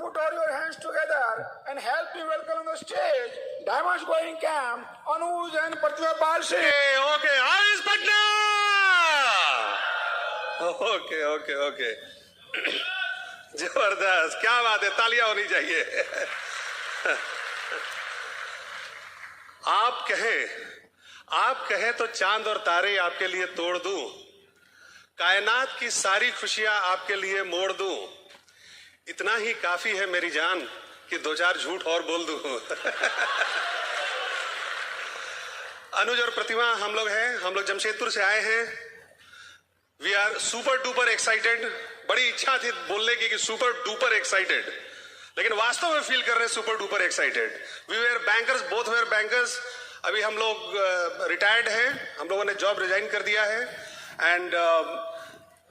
put all your hands together and help me welcome on the stage Diamonds Going Camp, Anuj and Pratibha Pal Singh. Okay, Ayush Patna. Okay. जबरदस्त, क्या बात है, तालियां होनी चाहिए। आप कहें तो चांद और तारे आपके लिए तोड़ दूं, कायनात की सारी खुशियां आपके लिए मोड़ दूं, इतना ही काफी है मेरी जान कि दो चार झूठ और बोल दूं। अनुज और प्रतिमा हम लोग जमशेदपुर से आए हैं। We are super duper excited. बड़ी इच्छा थी बोलने की कि सुपर डुपर एक्साइटेड, लेकिन वास्तव में फील कर रहे हैं super duper excited. We were bankers, both were bankers. अभी हम लोग रिटायर्ड हैं, हम लोगों ने जॉब रिजाइन कर दिया है एंड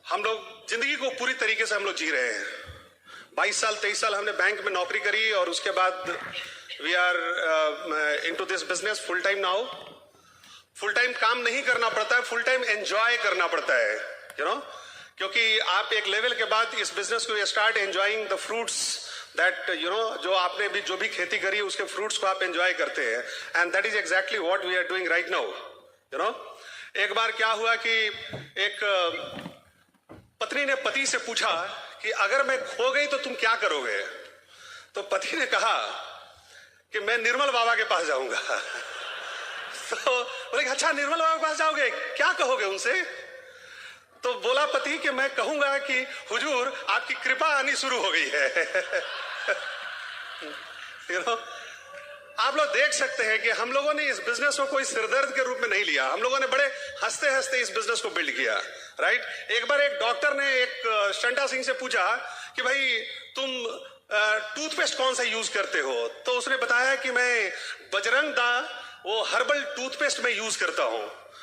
हम लोग जिंदगी को पूरी तरीके से हम लोग जी रहे हैं। 22 साल 23 साल हमने बैंक में नौकरी करी और उसके बाद we are into this business full time now. Full time काम नहीं करना पड़ता है, फुल टाइम एंजॉय करना पड़ता है, यू नो, क्योंकि आप एक लेवल के बाद इस बिजनेस को start enjoying the fruits that you know, जो आपने भी जो भी खेती करी उसके फ्रूट्स को आप एंजॉय करते हैं and that is exactly what we are doing right now, you know. एक बार क्या हुआ कि एक पत्नी ने पति से पूछा कि अगर मैं खो गई तो तुम क्या करोगे? तो पति ने कहा कि मैं निर्मल बाबा के पास जाऊंगा। तो बोले अच्छा, निर्मल बाबा के पास जाओगे, क्या कहोगे उनसे? तो बोला पति कि मैं कहूंगा कि हुजूर आपकी कृपा आनी शुरू हो गई है। you know? आप लोग देख सकते हैं कि हम लोगों ने इस बिजनेस को कोई सिरदर्द के रूप में नहीं लिया। हम लोगों ने बड़े हंसते हंसते इस बिजनेस को बिल्ड किया, राइट। एक बार एक डॉक्टर ने एक शंटा सिंह से पूछा कि भाई तुम टूथपेस्ट कौन सा यूज करते हो? तो उसने बताया कि मैं बजरंग दा वो हर्बल टूथपेस्ट में यूज करता हूं।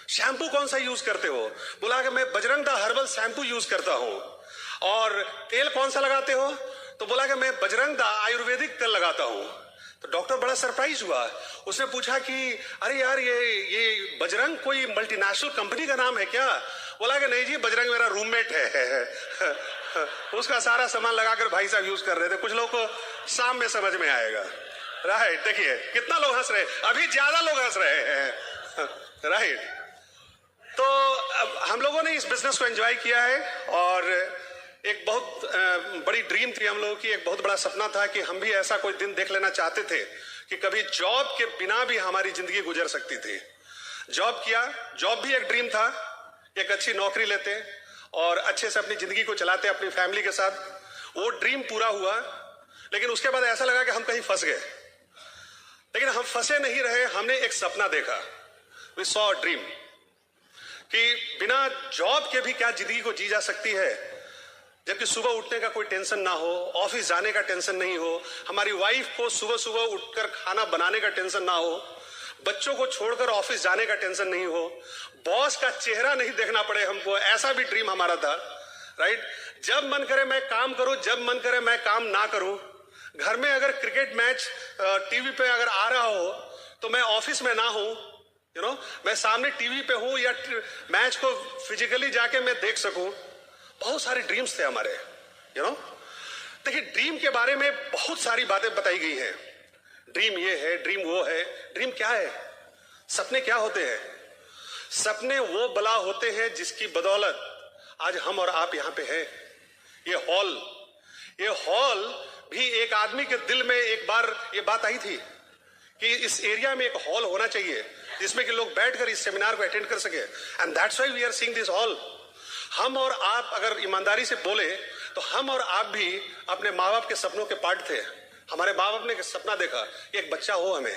शैम्पू कौन सा यूज करते हो? बोला कि मैं बजरंग दा हर्बल शैम्पू यूज करता हूं। और तेल कौन सा लगाते हो? तो बोला कि मैं बजरंग दा आयुर्वेदिक तेल लगाता हूं। तो डॉक्टर बड़ा सरप्राइज हुआ। उसने पूछा कि अरे यार ये बजरंग कोई मल्टीनेशनल कंपनी का नाम है क्या? बोला कि नहीं जी, बजरंग मेरा रूममेट है। उसका सारा सामान लगाकर भाई साहब यूज कर रहे थे। कुछ लोग को शाम में समझ में आएगा, राइट। देखिए कितना लोग हंस रहे हैं, अभी ज्यादा लोग हंस रहे हैं, राइट। तो अब हम लोगों ने इस बिजनेस को एंजॉय किया है और एक बहुत बड़ी ड्रीम थी हम लोगों की, एक बहुत बड़ा सपना था कि हम भी ऐसा कोई दिन देख लेना चाहते थे कि कभी जॉब के बिना भी हमारी जिंदगी गुजर सकती थी। जॉब किया, जॉब भी एक ड्रीम था, एक अच्छी नौकरी लेते और अच्छे से अपनी जिंदगी को चलाते अपनी फैमिली के साथ। वो ड्रीम पूरा हुआ, लेकिन उसके बाद ऐसा लगा कि हम कहीं फंस गए। लेकिन हम फंसे नहीं रहे, हमने एक सपना देखा। वी सॉ अ ड्रीम कि बिना जॉब के भी क्या जिंदगी को जी जा सकती है, जबकि सुबह उठने का कोई टेंशन ना हो, ऑफिस जाने का टेंशन नहीं हो, हमारी वाइफ को सुबह सुबह उठकर खाना बनाने का टेंशन ना हो, बच्चों को छोड़कर ऑफिस जाने का टेंशन नहीं हो, बॉस का चेहरा नहीं देखना पड़े हमको। ऐसा भी ड्रीम हमारा था, राइट। जब मन करे मैं काम करूं, जब मन करे मैं काम ना करूं। घर में अगर क्रिकेट मैच टीवी पे अगर आ रहा हो तो मैं ऑफिस में ना हूं, यू नो, मैं सामने टीवी पे हूं या मैच को फिजिकली जाके मैं देख सकूं। बहुत सारे ड्रीम्स थे हमारे, यू नो। देखिए ड्रीम के बारे में बहुत सारी बातें बताई गई हैं। ड्रीम ये है, ड्रीम वो है। ड्रीम क्या है? सपने क्या होते हैं? सपने वो बला होते हैं जिसकी बदौलत आज हम और आप यहां पे हैं। ये हॉल भी एक आदमी के दिल में एक बार ये बात आई थी कि इस एरिया में एक हॉल होना चाहिए जिसमें कि लोग बैठकर इस सेमिनार को अटेंड कर सके, and that's why we are seeing this hall. हम और आप अगर ईमानदारी से बोले तो हम और आप भी अपने माँ बाप के सपनों के पार्ट थे। हमारे माँ बाप ने एक सपना देखा कि एक बच्चा हो हमें,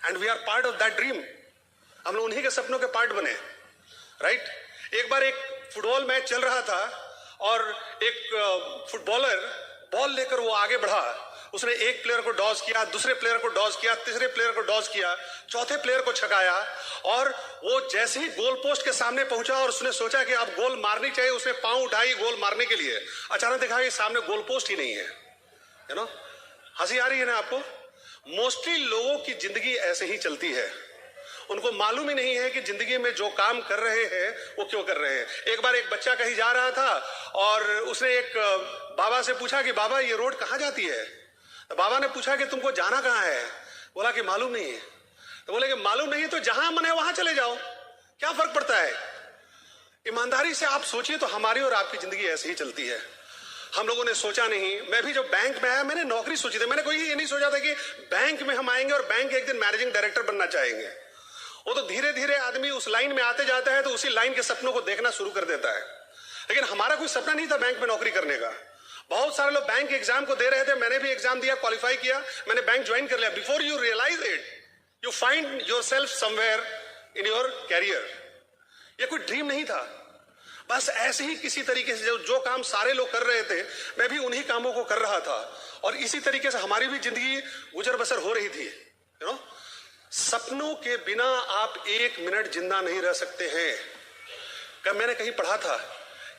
and we are part of that dream. हम लोग उन्हीं के सपनों के पार्ट बने, राइट। एक बार एक फुटबॉल मैच चल रहा था और एक फुटबॉलर बॉल लेकर वो आगे बढ़ा। उसने एक प्लेयर को डॉज किया, दूसरे प्लेयर को डॉज किया, तीसरे प्लेयर को डॉज किया, चौथे प्लेयर को छकाया, और वो जैसे ही गोल पोस्ट के सामने पहुंचा और उसने सोचा कि अब गोल मारनी चाहिए, उसने पांव उठाई गोल मारने के लिए। अचानक देखा कि सामने गोल पोस्ट ही नहीं है, यू नो। हंसी आ रही है ना आपको? मोस्टली लोगों की जिंदगी ऐसे ही चलती है। उनको मालूम ही नहीं है कि जिंदगी में जो काम कर रहे हैं वो क्यों कर रहे हैं। एक बार एक बच्चा कहीं जा रहा था और उसने एक बाबा से पूछा कि बाबा ये रोड कहाँ जाती है? तो बाबा ने पूछा कि तुमको जाना कहाँ है? बोला कि मालूम नहीं है। तो बोले कि मालूम नहीं तो जहां मन है वहां चले जाओ, क्या फर्क पड़ता है? ईमानदारी से आप सोचिए तो हमारी और आपकी जिंदगी ऐसे ही चलती है। हम लोगों ने सोचा नहीं, मैं भी जब बैंक में आया मैंने नौकरी सोची थी, मैंने कोई ये नहीं सोचा था कि बैंक में हम आएंगे और बैंक एक दिन मैनेजिंग डायरेक्टर बनना चाहेंगे। वो तो धीरे धीरे आदमी उस लाइन में आते जाता है तो उसी लाइन के सपनों को देखना शुरू कर देता है। लेकिन हमारा कोई सपना नहीं था बैंक में नौकरी करने का। बहुत सारे लोग बैंक एग्जाम को दे रहे थे, मैंने भी एग्जाम दिया, क्वालिफाई किया, मैंने बैंक ज्वाइन कर लिया। Before you realise it, you find yourself somewhere in your career. ये कोई ड्रीम नहीं था, बस ऐसे ही किसी तरीके से जो काम सारे लोग कर रहे थे मैं भी उन्हीं कामों को कर रहा था और इसी तरीके से हमारी भी जिंदगी गुजर बसर हो रही थी। यू नो, सपनों के बिना आप एक मिनट जिंदा नहीं रह सकते हैं। कब मैंने कहीं पढ़ा था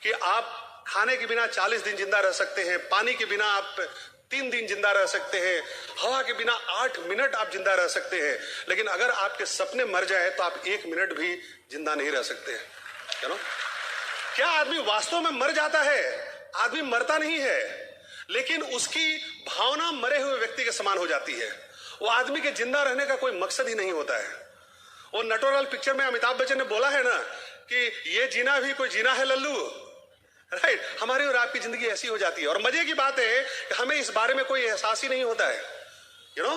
कि आप खाने के बिना 40 दिन जिंदा रह सकते हैं, पानी के बिना आप 3 दिन जिंदा रह सकते हैं, हवा के बिना 8 मिनट आप जिंदा रह सकते हैं, लेकिन अगर आपके सपने मर जाए तो आप 1 मिनट भी जिंदा नहीं रह सकते हैं। यू नो, क्या आदमी वास्तव में मर जाता है? आदमी मरता नहीं है, लेकिन उसकी भावना मरे हुए व्यक्ति के समान हो जाती है। वो आदमी के जिंदा रहने का कोई मकसद ही नहीं होता है। वो नटोरल पिक्चर में अमिताभ बच्चन ने बोला है ना कि ये जीना भी कोई जीना है लल्लू, राइट? हमारी और आपकी जिंदगी ऐसी हो जाती है और मजे की बात है कि हमें इस बारे में कोई एहसास ही नहीं होता है। यू नो,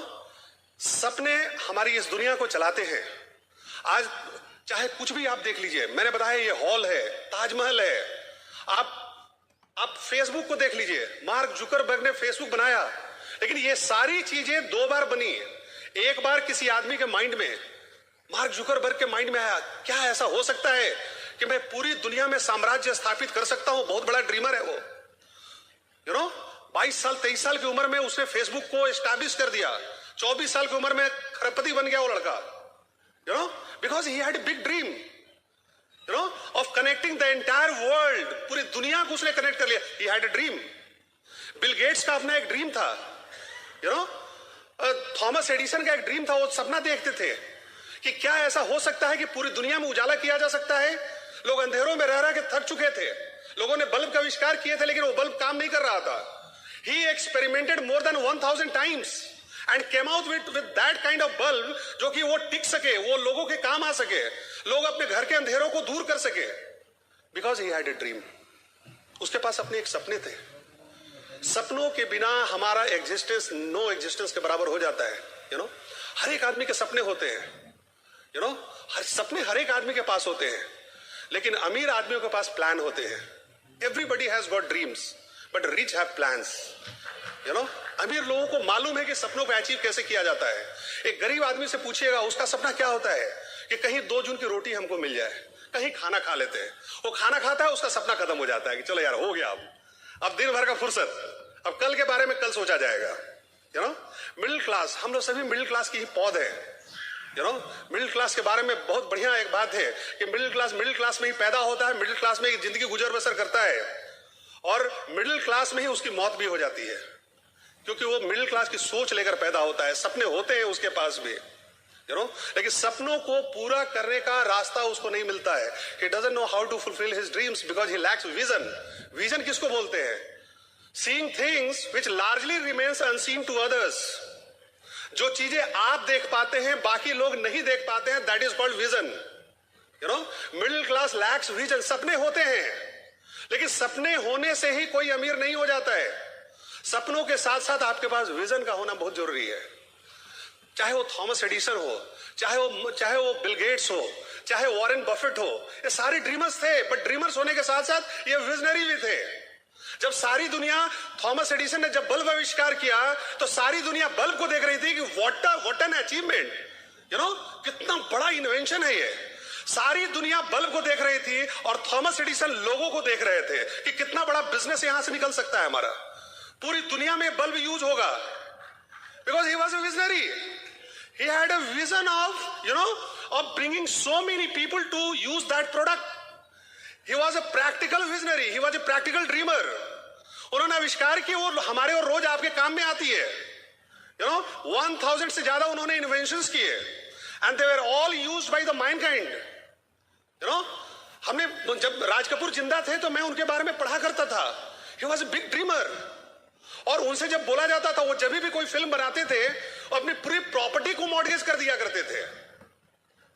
सपने हमारी इस दुनिया को चलाते हैं। आज चाहे कुछ भी आप देख लीजिए, मैंने बताया ये हॉल है, ताजमहल है, आप फेसबुक को देख लीजिए, मार्क जुकरबर्ग ने फेसबुक बनाया, लेकिन ये सारी चीजें 2 बार बनी। एक बार किसी आदमी के माइंड में, मार्क जुकरबर्ग के माइंड में आया, क्या ऐसा हो सकता है कि मैं पूरी दुनिया में साम्राज्य स्थापित कर सकता हूं? बहुत बड़ा ड्रीमर है वो। यू नो, 22 साल 23 साल की उम्र में उसने फेसबुक को एस्टैब्लिश कर दिया। 24 साल की उम्र में खरबपति बन गया वो लड़का। You know, because he had a big dream, you know, of connecting the entire world. पूरी दुनिया को उसने कनेक्ट कर लिया। He had a dream. Bill Gates का अपना एक ड्रीम था। You know, थॉमस एडिसन का एक ड्रीम था। वो सपना देखते थे कि क्या ऐसा हो सकता है कि पूरी दुनिया में उजाला किया जा सकता है। लोग अंधेरों में रह रह के थक चुके थे। लोगों ने बल्ब का आविष्कार किए थे, लेकिन वो बल्ब काम नहीं कर रहा था। He experimented more than 1000 times. And came out with that kind of bulb जो कि वो टिक सके, वो लोगों के काम आ सके, लोग अपने घर के अंधेरों को दूर कर सके, because he had a dream. उसके पास अपने एक सपने थे। सपनों के बिना हमारा एग्जिस्टेंस नो एग्जिस्टेंस के बराबर हो जाता है। यू नो, हर एक आदमी के सपने होते हैं। यू नो, सपने हर एक आदमी के पास होते हैं, लेकिन अमीर आदमियों के पास प्लान होते हैं। Everybody has got dreams but rich have plans. You know, अमीर लोगों को मालूम है कि सपनों को अचीव कैसे किया जाता है। एक गरीब आदमी से पूछिएगा, उसका सपना क्या होता है कि कहीं 2 जून की रोटी हमको मिल जाए, कहीं खाना खा लेते हैं। वो खाना खाता है, उसका सपना खत्म हो जाता है कि चलो यार हो गया, अब दिन भर का फुर्सत, अब कल के बारे में कल सोचा जाएगा। यू नो, मिडिल क्लास, हम लोग सभी मिडिल क्लास की ही पौध है। यू नो, मिडिल क्लास के बारे में बहुत बढ़िया एक बात है कि मिडिल क्लास में ही पैदा होता है, मिडिल क्लास में ही जिंदगी गुजर बसर करता है और मिडिल क्लास में ही उसकी मौत भी हो जाती है, क्योंकि वो मिडिल क्लास की सोच लेकर पैदा होता है। सपने होते हैं उसके पास भी, यू नो, लेकिन सपनों को पूरा करने का रास्ता उसको नहीं मिलता है। He doesn't know how to fulfil his dreams because he lacks vision. Vision किसको बोलते हैं? Seeing things which largely remains unseen to others. जो चीजें आप देख पाते हैं बाकी लोग नहीं देख पाते हैं, that is called vision. You know, middle class lakhs vision. सपने होते हैं, लेकिन सपने होने से ही कोई अमीर नहीं हो जाता है। सपनों के साथ साथ आपके पास विजन का होना बहुत जरूरी है। चाहे वो थॉमस एडिसन हो, चाहे वो बिल गेट्स हो, चाहे वॉरेन बफेट हो, ये सारे ड्रीमर्स थे, बट ड्रीमर्स होने के साथ साथ ये विजनरी भी थे। जब सारी दुनिया, थॉमस एडिसन ने जब बल्ब आविष्कार किया तो सारी दुनिया बल्ब को देख रही थी कि what an achievement, you know, कितना बड़ा इन्वेंशन है ये। सारी दुनिया बल्ब को देख रही थी और थॉमस एडिसन लोगों को देख रहे थे कि कितना बड़ा बिजनेस यहां से निकल सकता है हमारा। पूरी दुनिया में बल्ब यूज होगा, because he was a visionary. He had a vision of, you know, of bringing so many people to use that product. He was a practical visionary, he was a practical dreamer. उन्होंने आविष्कार किए, वो हमारे और रोज आपके काम में आती है। यू नो, 1000 से ज्यादा उन्होंने इन्वेंशंस किए and they were all used by the Mankind. You know, हमने जब राज कपूर जिंदा थे तो मैं उनके बारे में पढ़ा करता था। ही वॉज अ बिग ड्रीमर। और उनसे जब बोला जाता था, वो जब भी कोई फिल्म बनाते थे वो अपनी पूरी प्रॉपर्टी को मॉर्गेज कर दिया करते थे।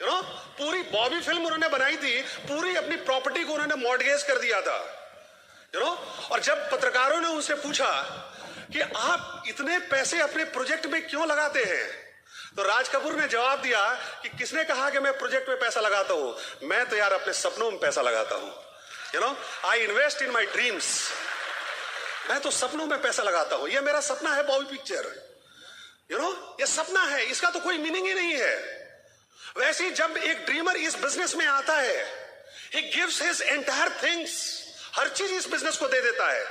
यू नो, पूरी बॉबी फिल्म उन्होंने बनाई थी, पूरी अपनी प्रॉपर्टी को उन्होंने मॉर्गेज कर दिया था। यू नो, और जब पत्रकारों ने उनसे पूछा कि आप इतने पैसे अपने प्रोजेक्ट में क्यों लगाते हैं, तो राज कपूर ने जवाब दिया कि किसने कहा कि मैं प्रोजेक्ट में पैसा लगाता हूं, मैं तो यार अपने सपनों में पैसा लगाता हूं। You know, I invest in my dreams. मैं तो सपनों में पैसा लगाता हूं, ये मेरा सपना है बॉबी पिक्चर। यू नो, ये सपना है, इसका तो कोई मीनिंग ही नहीं है। वैसे ही जब एक ड्रीमर इस बिजनेस में आता है, he gives his entire things, हर चीज इस बिजनेस को दे देता है,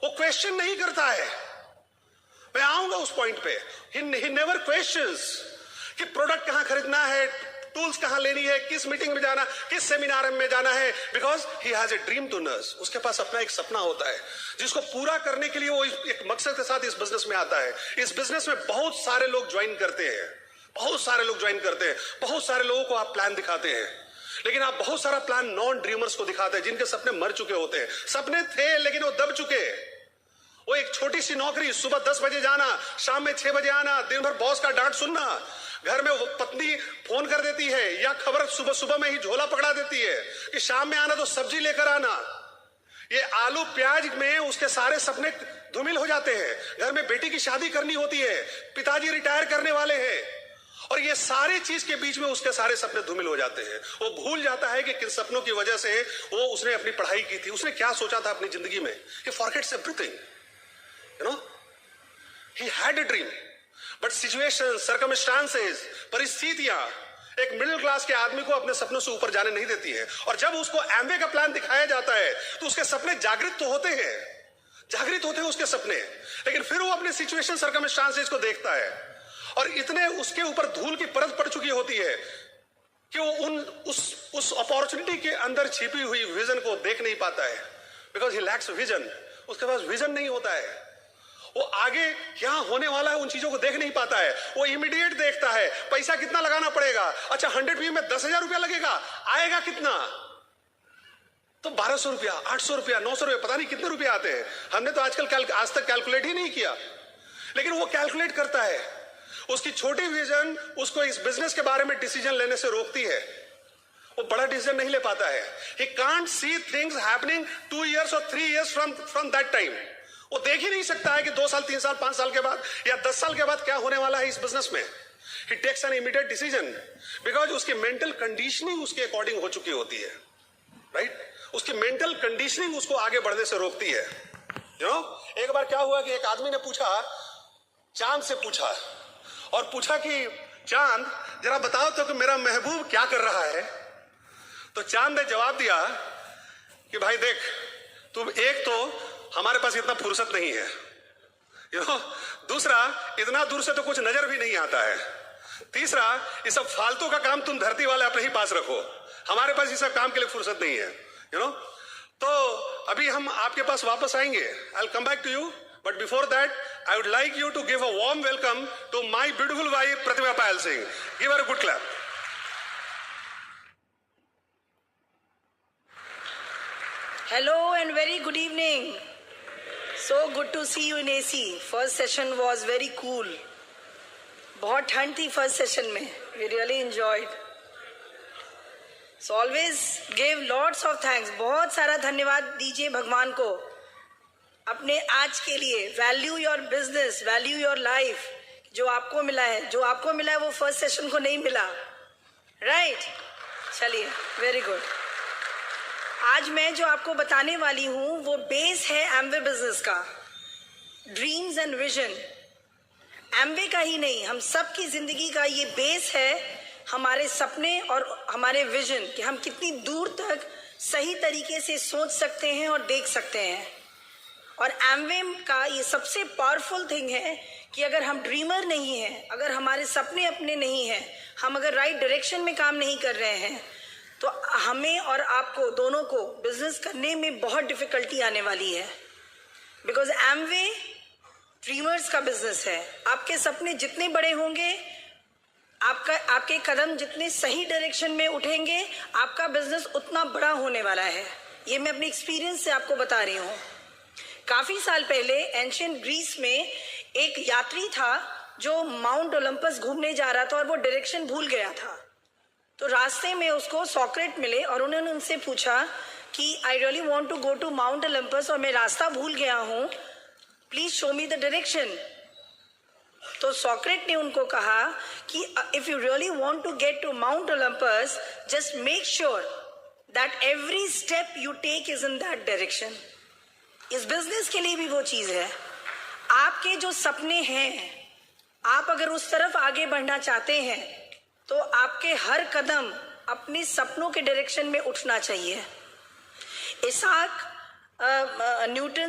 वो क्वेश्चन नहीं करता है। मैं आऊंगा उस पॉइंट पे। he never questions कि प्रोडक्ट कहां खरीदना है, टूल्स कहां लेनी है, किस मीटिंग में जाना, किस सेमिनार में जाना है, because he has a dream to nurse. उसके पास अपना एक सपना होता है जिसको पूरा करने के लिए वो एक मकसद के साथ इस बिजनेस में आता है। इस बिजनेस में बहुत सारे लोग ज्वाइन करते हैं, बहुत सारे लोग ज्वाइन करते हैं, बहुत सारे लोगों को आप प्लान दिखाते हैं, लेकिन आप बहुत सारा प्लान नॉन ड्रीमर्स को दिखाते हैं जिनके सपने मर चुके होते हैं। सपने थे लेकिन वो दब चुके। वो एक छोटी सी नौकरी, सुबह 10 बजे जाना, शाम में 6 बजे आना, दिन भर बॉस का डांट सुनना, घर में वो पत्नी फोन कर देती है या खबर सुबह सुबह में ही झोला पकड़ा देती है कि शाम में आना तो सब्जी लेकर आना। ये आलू प्याज में उसके सारे सपने धूमिल हो जाते हैं। घर में बेटी की शादी करनी होती है, पिताजी रिटायर करने वाले हैं, और ये सारी चीज के बीच में उसके सारे सपने धूमिल हो जाते हैं। वो भूल जाता है कि किन सपनों की वजह से वो उसने अपनी पढ़ाई की थी, उसने क्या सोचा था अपनी जिंदगी में। He forgets everything. You know, he had a dream, but situations, circumstances, परिस्थितियां एक मिडिल क्लास के आदमी को अपने सपनों से ऊपर जाने नहीं देती है। और जब उसको एमवे का प्लान दिखाया जाता है तो उसके सपने जागृत तो होते हैं, जागृत होते हैं उसके सपने, लेकिन फिर वो अपने सिचुएशन, सर्कमस्टांसेस को देखता है और इतने उसके ऊपर धूल की परत पड़ चुकी होती है कि वो उस अपॉर्चुनिटी के अंदर छिपी हुई विजन को देख नहीं पाता है, बिकॉज ही लैक्स विजन। उसके पास विजन नहीं होता है, वो आगे क्या होने वाला है उन चीजों को देख नहीं पाता है। वो इमीडिएट देखता है पैसा कितना लगाना पड़ेगा, अच्छा 100 व्यू में 10,000 रुपया लगेगा, आएगा कितना, तो 1200 रुपया, 800 रुपया, 900 रुपया, पता नहीं कितने रुपए आते हैं। हमने तो आज तक कैलकुलेट ही नहीं किया, लेकिन वो कैलकुलेट करता है। उसकी छोटी विजन उसको इस बिजनेस के बारे में डिसीजन लेने से रोकती है, वो बड़ा डिसीजन नहीं ले पाता है। He can't see things happening 2 years or 3 years from that time. वो देख ही नहीं सकता है कि 2 साल, 3 साल, 5 साल के बाद या 10 साल के बाद क्या होने वाला है इस बिजनेस में। He takes an immediate decision because उसकी मेंटल कंडीशनिंग उसके अकॉर्डिंग हो चुकी होती है, राइट? उसकी मेंटल कंडीशनिंग उसको आगे बढ़ने से रोकती है। यू नो, एक बार क्या हुआ कि एक आदमी ने पूछा, चांद से पूछा, और पूछा कि चांद जरा बताओ तो कि मेरा महबूब क्या कर रहा है। तो चांद ने जवाब दिया कि भाई देख, तुम एक तो हमारे पास इतना फुर्सत नहीं है, यू नो, दूसरा इतना दूर से तो कुछ नजर भी नहीं आता है, तीसरा ये सब फालतू का काम तुम धरती वाले अपने ही पास रखो, हमारे पास ये सब काम के लिए फुर्सत नहीं है। यू नो, तो अभी हम आपके पास वापस आएंगे, I will come back to you, but before that I would like you to give a warm welcome to my beautiful wife Pratibha Payal Singh. Give her a good clap. Hello and very good evening. So good to see you in AC. First session was very cool. बहुत ठंड थी first session में. We really enjoyed. So always give lots of thanks. बहुत सारा धन्यवाद दीजिए भगवान को अपने आज के लिए। Value your business, value your life. जो आपको मिला है, जो आपको मिला है वो first session को नहीं मिला. Right? चलिए, very good. आज मैं जो आपको बताने वाली हूँ वो बेस है एमवे बिजनेस का, ड्रीम्स एंड विजन। एमवे का ही नहीं, हम सब की जिंदगी का ये बेस है, हमारे सपने और हमारे विजन, कि हम कितनी दूर तक सही तरीके से सोच सकते हैं और देख सकते हैं। और एमवे का ये सबसे पावरफुल थिंग है कि अगर हम ड्रीमर नहीं हैं, अगर हमारे सपने अपने नहीं हैं, हम अगर राइट डायरेक्शन में काम नहीं कर रहे हैं, तो हमें और आपको दोनों को बिजनेस करने में बहुत डिफिकल्टी आने वाली है। बिकॉज एमवे ड्रीमर्स का बिजनेस है। आपके सपने जितने बड़े होंगे, आपके कदम जितने सही डायरेक्शन में उठेंगे, आपका बिजनेस उतना बड़ा होने वाला है। ये मैं अपने एक्सपीरियंस से आपको बता रही हूँ। काफी साल पहले एंशियंट ग्रीस में एक यात्री था जो माउंट ओलंपस घूमने जा रहा था और वो डायरेक्शन भूल गया था। तो रास्ते में उसको सोक्रेट मिले और उन्होंने उनसे पूछा कि I really want to go to Mount Olympus और मैं रास्ता भूल गया हूँ, please show me the direction. तो सोक्रेट ने उनको कहा कि if you really want to get to Mount Olympus, just make sure that every step you take is in that direction. इस बिजनेस के लिए भी वो चीज है। आपके जो सपने हैं, आप अगर उस तरफ आगे बढ़ना चाहते हैं तो आपके हर कदम अपने सपनों के डायरेक्शन में उठना चाहिए।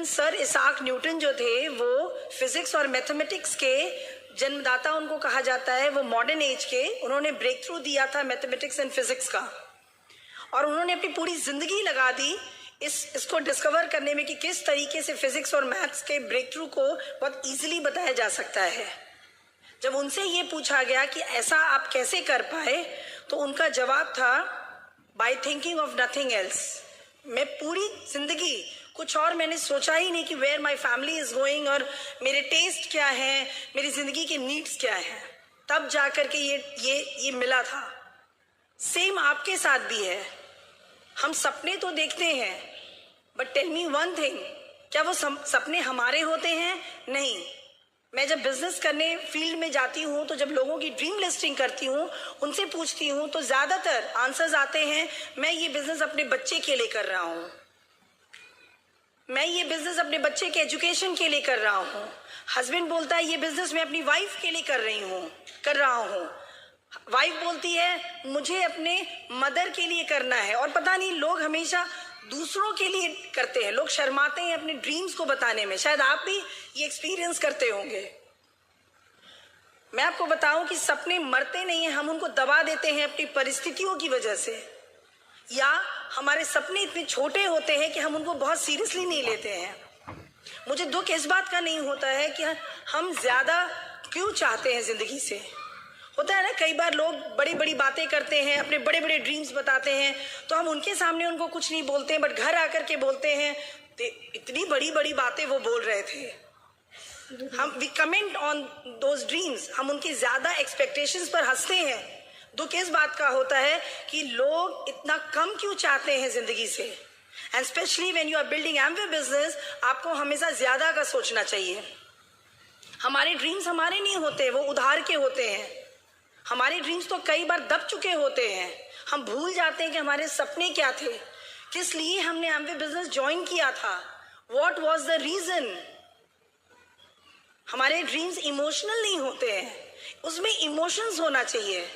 सर इसाक न्यूटन जो थे वो फिजिक्स और मैथमेटिक्स के जन्मदाता उनको कहा जाता है। वो मॉडर्न एज के उन्होंने ब्रेक थ्रू दिया था मैथमेटिक्स एंड फिजिक्स का, और उन्होंने अपनी पूरी जिंदगी लगा दी इसको डिस्कवर करने में कि किस तरीके से फिजिक्स और मैथ्स के ब्रेक थ्रू को बहुत इजीली बताया जा सकता है। जब उनसे ये पूछा गया कि ऐसा आप कैसे कर पाए, तो उनका जवाब था by thinking of nothing else. मैं पूरी जिंदगी कुछ और मैंने सोचा ही नहीं कि where my family is going और मेरे टेस्ट क्या है, मेरी जिंदगी के नीड्स क्या है, तब जाकर के ये मिला था। सेम आपके साथ भी है। हम सपने तो देखते हैं, but tell me one thing, क्या वो सपने हमारे होते हैं? नहीं। मैं जब बिजनेस करने फील्ड में जाती हूँ तो जब लोगों की ड्रीम लिस्टिंग करती हूँ, उनसे पूछती हूँ, तो ज्यादातर आंसर्स आते हैं मैं ये बिजनेस अपने बच्चे के लिए कर रहा हूँ, मैं ये बिजनेस अपने बच्चे के एजुकेशन के लिए कर रहा हूँ। हस्बैंड बोलता है ये बिजनेस मैं अपनी वाइफ के लिए कर रहा हूँ। वाइफ बोलती है मुझे अपने मदर के लिए करना है। और पता नहीं लोग हमेशा दूसरों के लिए करते हैं, लोग शर्माते हैं अपने ड्रीम्स को बताने में। शायद आप भी ये एक्सपीरियंस करते होंगे। मैं आपको बताऊं कि सपने मरते नहीं हैं, हम उनको दबा देते हैं अपनी परिस्थितियों की वजह से, या हमारे सपने इतने छोटे होते हैं कि हम उनको बहुत सीरियसली नहीं लेते हैं। मुझे दुख इस बात का नहीं होता है कि हम ज्यादा क्यों चाहते हैं जिंदगी से। होता है ना, कई बार लोग बड़ी बड़ी बातें करते हैं, अपने बड़े बड़े ड्रीम्स बताते हैं, तो हम उनके सामने उनको कुछ नहीं बोलते हैं, बट घर आकर के बोलते हैं इतनी बड़ी बड़ी बातें वो बोल रहे थे। हम we comment on those dreams, हम उनकी ज्यादा एक्सपेक्टेशंस पर हंसते हैं। दुख इस बात का होता है कि लोग इतना कम क्यों चाहते हैं जिंदगी से। And specially when you are building Amway business, आपको हमेशा ज्यादा का सोचना चाहिए। हमारे ड्रीम्स हमारे नहीं होते, वो उधार के होते हैं। हमारे ड्रीम्स तो कई बार दब चुके होते हैं। हम भूल जाते हैं कि हमारे सपने क्या थे, किस लिए हमने एमवे बिजनेस ज्वाइन किया था, व्हाट वाज द रीजन। हमारे ड्रीम्स इमोशनल नहीं होते हैं, उसमें इमोशंस होना चाहिए।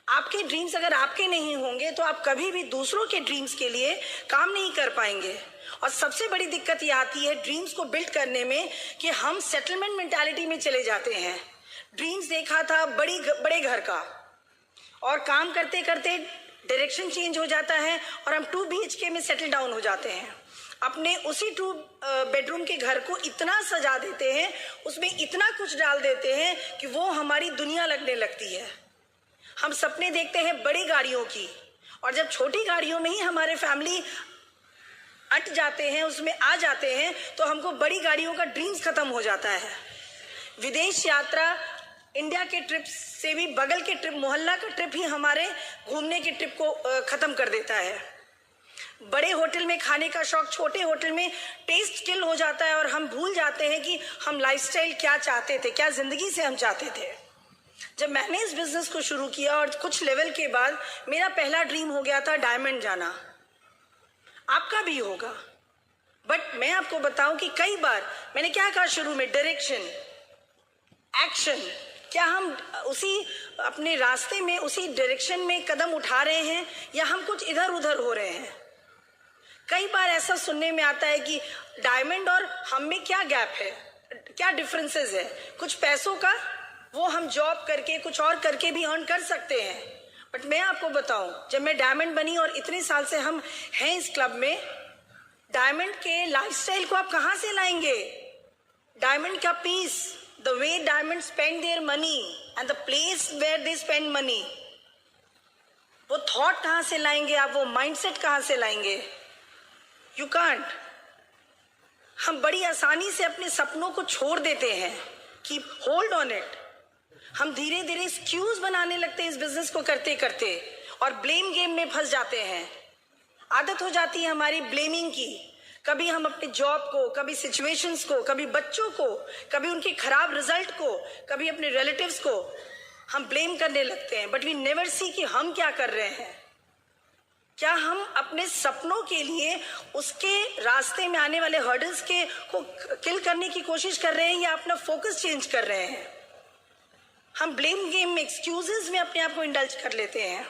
आपके ड्रीम्स अगर आपके नहीं होंगे तो आप कभी भी दूसरों के ड्रीम्स के लिए काम नहीं कर पाएंगे। और सबसे बड़ी दिक्कत ये आती है ड्रीम्स को बिल्ड करने में कि हम सेटलमेंट मेंटालिटी में चले जाते हैं। ड्रीम्स देखा था बड़े घर का, और काम करते करते डायरेक्शन चेंज हो जाता है और हम 2 BHK में सेटल डाउन हो जाते हैं। अपने उसी 2 बेडरूम के घर को इतना सजा देते हैं, उसमें इतना कुछ डाल देते हैं कि वो हमारी दुनिया लगने लगती है। हम सपने देखते हैं बड़ी गाड़ियों की, और जब छोटी गाड़ियों में ही हमारे फैमिली अट जाते हैं, उसमें आ जाते हैं, तो हमको बड़ी गाड़ियों का ड्रीम्स खत्म हो जाता है। विदेश यात्रा, इंडिया के ट्रिप से भी बगल के ट्रिप, मोहल्ला का ट्रिप ही हमारे घूमने के ट्रिप को खत्म कर देता है। बड़े होटल में खाने का शौक छोटे होटल में टेस्ट किल हो जाता है, और हम भूल जाते हैं कि हम लाइफस्टाइल क्या चाहते थे, क्या जिंदगी से हम चाहते थे। जब मैंने इस बिजनेस को शुरू किया और कुछ लेवल के बाद मेरा पहला ड्रीम हो गया था डायमंड जाना। आपका भी होगा, बट मैं आपको बताऊं कि कई बार मैंने क्या कहा शुरू में, डायरेक्शन, एक्शन, क्या हम उसी अपने रास्ते में उसी डायरेक्शन में कदम उठा रहे हैं या हम कुछ इधर उधर हो रहे हैं। कई बार ऐसा सुनने में आता है कि डायमंड और हम में क्या गैप है, क्या डिफरेंसेस है। कुछ पैसों का, वो हम जॉब करके कुछ और करके भी अर्न कर सकते हैं, बट मैं आपको बताऊं, जब मैं डायमंड बनी और इतने साल से हम हैं इस क्लब में, डायमंड के लाइफस्टाइल को आप कहां से लाएंगे। डायमंड का piece, the way diamonds spend their money and the place where they spend money, वो थॉट कहां से लाएंगे आप, वो माइंडसेट कहां से लाएंगे। You can't. हम बड़ी आसानी से अपने सपनों को छोड़ देते हैं, कीप होल्ड ऑन इट। हम धीरे धीरे एक्सक्यूज बनाने लगते हैं इस बिजनेस को करते करते और ब्लेम गेम में फंस जाते हैं। आदत हो जाती है हमारी ब्लेमिंग की। कभी हम अपने जॉब को, कभी सिचुएशंस को, कभी बच्चों को, कभी उनके खराब रिजल्ट को, कभी अपने रिलेटिव्स को हम ब्लेम करने लगते हैं, बट वी नेवर सी कि हम क्या कर रहे हैं। क्या हम अपने सपनों के लिए उसके रास्ते में आने वाले हर्डल्स के को किल करने की कोशिश कर रहे हैं या अपना फोकस चेंज कर रहे हैं? हम ब्लेम गेम में, एक्सक्यूजेस में अपने आप को इंडल्ज कर लेते हैं।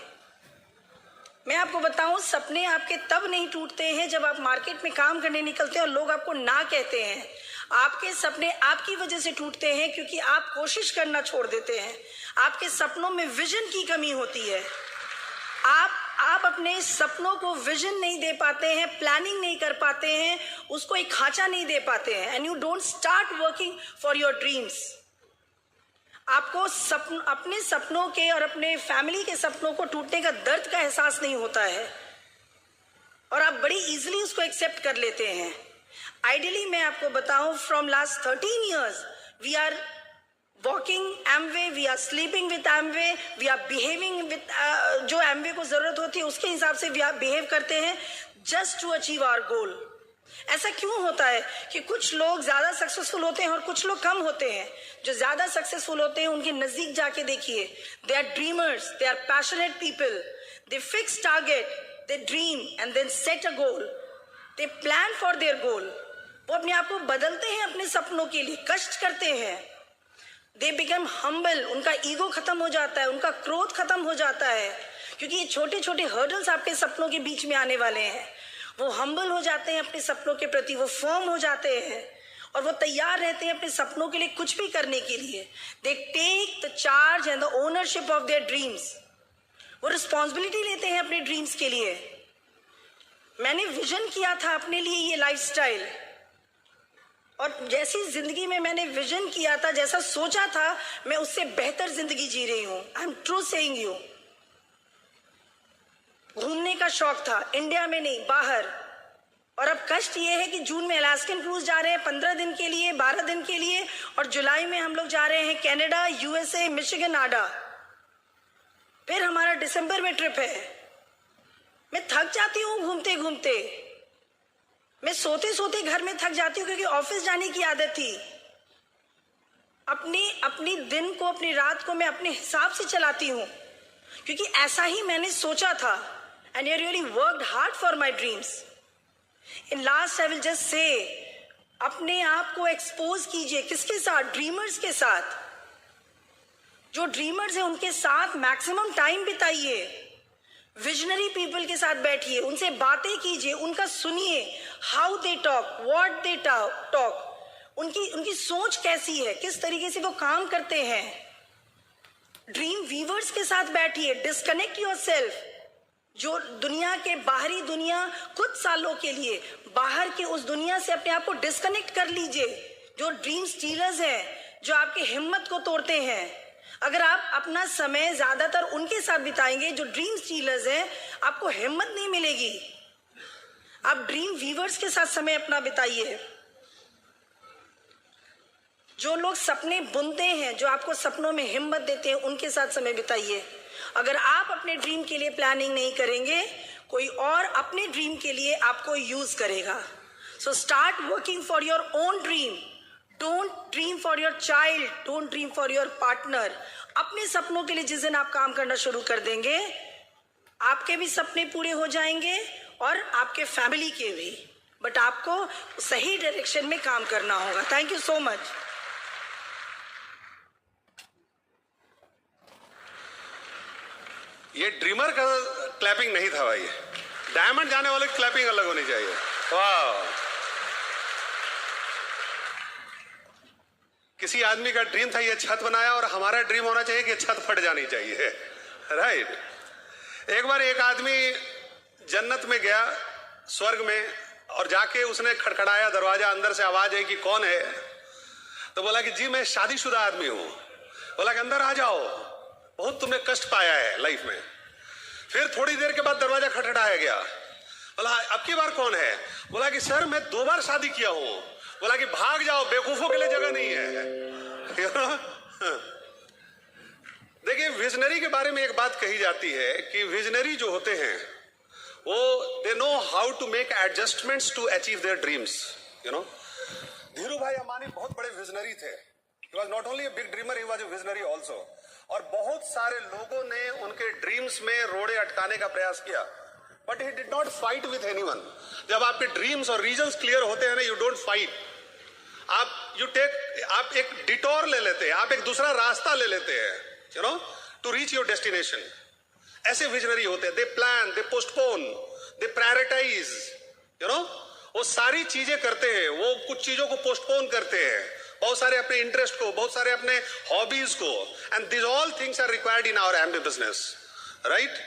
मैं आपको बताऊं, सपने आपके तब नहीं टूटते हैं जब आप मार्केट में काम करने निकलते हैं और लोग आपको ना कहते हैं। आपके सपने आपकी वजह से टूटते हैं क्योंकि आप कोशिश करना छोड़ देते हैं। आपके सपनों में विजन की कमी होती है। आप अपने सपनों को विजन नहीं दे पाते हैं, प्लानिंग नहीं कर पाते हैं, उसको एक खांचा नहीं दे पाते हैं, and you don't start working for your dreams. आपको अपने सपनों के और अपने फैमिली के सपनों को टूटने का दर्द का एहसास नहीं होता है और आप बड़ी इजीली उसको एक्सेप्ट कर लेते हैं। आइडियली मैं आपको बताऊं, from last 13 years we are walking Amway, we are sleeping with Amway, we are behaving with जो एमवे को जरूरत होती है उसके हिसाब से वी आर बिहेव करते हैं just to achieve our goal. ऐसा क्यों होता है कि कुछ लोग ज्यादा सक्सेसफुल होते हैं और कुछ लोग कम होते हैं? जो ज्यादा सक्सेसफुल होते हैं उनके नजदीक जाके देखिए, they are dreamers, they are passionate people, they fix target, they dream and then set a goal, they plan for their goal. वो अपने आप को बदलते हैं अपने सपनों के लिए, कष्ट करते हैं। दे बिकम हम्बल, उनका ईगो खत्म हो जाता है, उनका क्रोध खत्म हो जाता है, क्योंकि ये छोटे छोटे हर्डल्स आपके सपनों के बीच में आने वाले हैं। वो हम्बल हो जाते हैं अपने सपनों के प्रति, वो फर्म हो जाते हैं और वो तैयार रहते हैं अपने सपनों के लिए कुछ भी करने के लिए। They take the charge and the ownership of their dreams. वो रिस्पॉन्सिबिलिटी लेते हैं अपने ड्रीम्स के लिए। मैंने विजन किया था अपने लिए ये लाइफस्टाइल, और जैसी जिंदगी में मैंने विजन किया था, जैसा सोचा था, मैं उससे बेहतर जिंदगी जी रही हूं। I am true saying you. घूमने का शौक था, इंडिया में नहीं, बाहर। और अब कष्ट ये है कि जून में अलास्कन क्रूज जा रहे हैं 15 दिन के लिए, 12 दिन के लिए, और जुलाई में हम लोग जा रहे हैं कनाडा, यूएसए, मिशिगन, आडा। फिर हमारा दिसंबर में ट्रिप है। मैं थक जाती हूँ घूमते घूमते, मैं सोते सोते घर में थक जाती हूँ क्योंकि ऑफिस जाने की आदत थी। अपनी दिन को, अपनी रात को मैं अपने हिसाब से चलाती हूँ क्योंकि ऐसा ही मैंने सोचा था। And I really worked hard for my dreams. In last I will just say, अपने आप को एक्सपोज कीजिए। किसके साथ? ड्रीमर्स के साथ। जो ड्रीमर्स हैं उनके साथ मैक्सिमम टाइम बिताइए। विजनरी पीपल के साथ बैठिए, उनसे बातें कीजिए, उनका सुनिए, how they talk, what they talk, उनकी सोच कैसी है, किस तरीके से वो काम करते हैं। ड्रीम वीवर्स के साथ बैठिए, डिस्कनेक्ट योरसेल्फ। जो दुनिया के बाहरी दुनिया, कुछ सालों के लिए बाहर के उस दुनिया से अपने आप को डिस्कनेक्ट कर लीजिए। जो ड्रीम स्टीलर्स हैं, जो आपकी हिम्मत को तोड़ते हैं, अगर आप अपना समय ज्यादातर उनके साथ बिताएंगे जो ड्रीम स्टीलर्स हैं, आपको हिम्मत नहीं मिलेगी। आप ड्रीम वीवर्स के साथ समय अपना बिताइए। जो लोग सपने बुनते हैं, जो आपको सपनों में हिम्मत देते हैं, उनके साथ समय बिताइए। अगर आप अपने ड्रीम के लिए प्लानिंग नहीं करेंगे, कोई और अपने ड्रीम के लिए आपको यूज करेगा। So start working for your own dream. Don't dream for your child, don't dream for your partner. अपने सपनों के लिए जिस दिन आप काम करना शुरू कर देंगे, आपके भी सपने पूरे हो जाएंगे और आपके फैमिली के भी। बट आपको सही डायरेक्शन में काम करना होगा। Thank you so much. ये ड्रीमर का क्लैपिंग नहीं था भाई, डायमंड जाने वाले की क्लैपिंग अलग होनी चाहिए। वाह! किसी आदमी का ड्रीम था ये छत बनाया, और हमारा ड्रीम होना चाहिए कि छत फट जानी चाहिए। राइट? एक बार एक आदमी जन्नत में गया, स्वर्ग में, और जाके उसने खड़खड़ाया दरवाजा, अंदर से आवाज आई कि कौन है? तो बोला कि जी मैं शादीशुदा आदमी हूं। बोला कि अंदर आ जाओ, बहुत तुमने कष्ट पाया है लाइफ में। फिर थोड़ी देर के बाद दरवाजा खटखटाया गया। बोला अब की बार कौन है? बोला कि सर मैं 2 बार शादी किया हूं, बोला कि भाग जाओ, बेवकूफों के लिए जगह नहीं है। देखिए, विजनरी के बारे में एक बात कही जाती है कि विजनरी जो होते हैं वो they know how to make adjustments to achieve their dreams. Dhiru bhai Ambani बहुत बड़े विजनरी थे। He was not only a big dreamer, he was a visionary also. और बहुत सारे लोगों ने उनके ड्रीम्स में रोड़े अटकाने का प्रयास किया, but he did not fight with anyone. जब आपके ड्रीम्स और रीजंस क्लियर होते हैं ना, यू डोंट फाइट। आप एक डिटोर ले लेते हैं, आप एक दूसरा रास्ता ले लेते हैं, टू रीच योर डेस्टिनेशन। ऐसे विजनरी होते हैं। They plan, they postpone, they prioritise, वो सारी चीजें करते हैं। वो कुछ चीजों को पोस्टपोन करते हैं, बहुत सारे अपने इंटरेस्ट को, बहुत सारे अपने हॉबीज को। And this all things are required in our Amway business, right.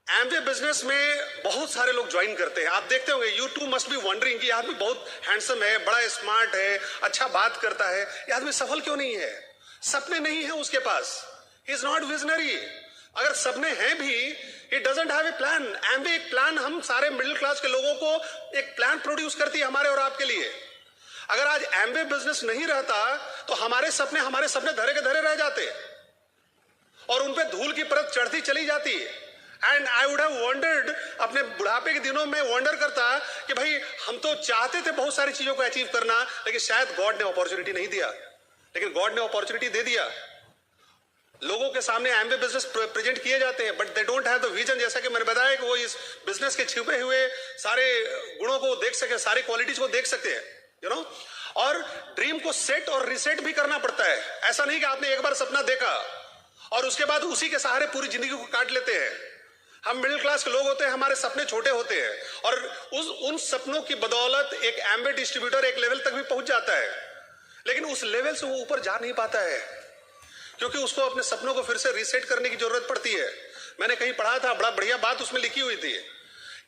Amway business में बहुत सारे लोग ज्वाइन करते हैं। आप देखते होंगे, you too must be wondering कि यह आदमी बहुत हैंडसम है, बड़ा स्मार्ट है, अच्छा बात करता है, यह आदमी सफल क्यों नहीं है? सपने नहीं है उसके पास। He is not visionary. अगर सपने हैं भी, he doesn't have a plan. Amway एक प्लान, हम सारे मिडिल क्लास के लोगों को एक प्लान प्रोड्यूस करती है हमारे और आपके लिए। अगर आज एमवे बिजनेस नहीं रहता तो हमारे सपने धरे के धरे रह जाते और उन पे धूल की परत चढ़ती चली जाती। And I would have wondered, अपने बुढ़ापे के दिनों में वंडर करता कि भाई हम तो चाहते थे बहुत सारी चीजों को अचीव करना, लेकिन शायद गॉड ने अपॉर्चुनिटी नहीं दिया। लेकिन गॉड ने अपॉर्चुनिटी दे दिया। लोगों के सामने एमवे बिजनेस प्रेजेंट किए जाते हैं, but they don't have the vision. जैसा कि मैंने बताया कि वो इस बिजनेस के छिपे हुए सारे गुणों को देख सके, सारी क्वालिटीज को देख सकते हैं, और ड्रीम को सेट और रिसेट भी करना पड़ता है। ऐसा नहीं कि आपने एक बार सपना देखा और उसके बाद उसी के सहारे पूरी जिंदगी को काट लेते हैं। हम मिडिल क्लास के लोग होते हैं, हमारे सपने छोटे होते हैं और उन सपनों की बदौलत एक एमवे डिस्ट्रीब्यूटर एक लेवल तक भी पहुंच जाता है, लेकिन उस लेवल से वो ऊपर जा नहीं पाता है, क्योंकि उसको अपने सपनों को फिर से रीसेट करने की जरूरत पड़ती है। मैंने कहीं पढ़ा था, बड़ा बढ़िया बात उसमें लिखी हुई थी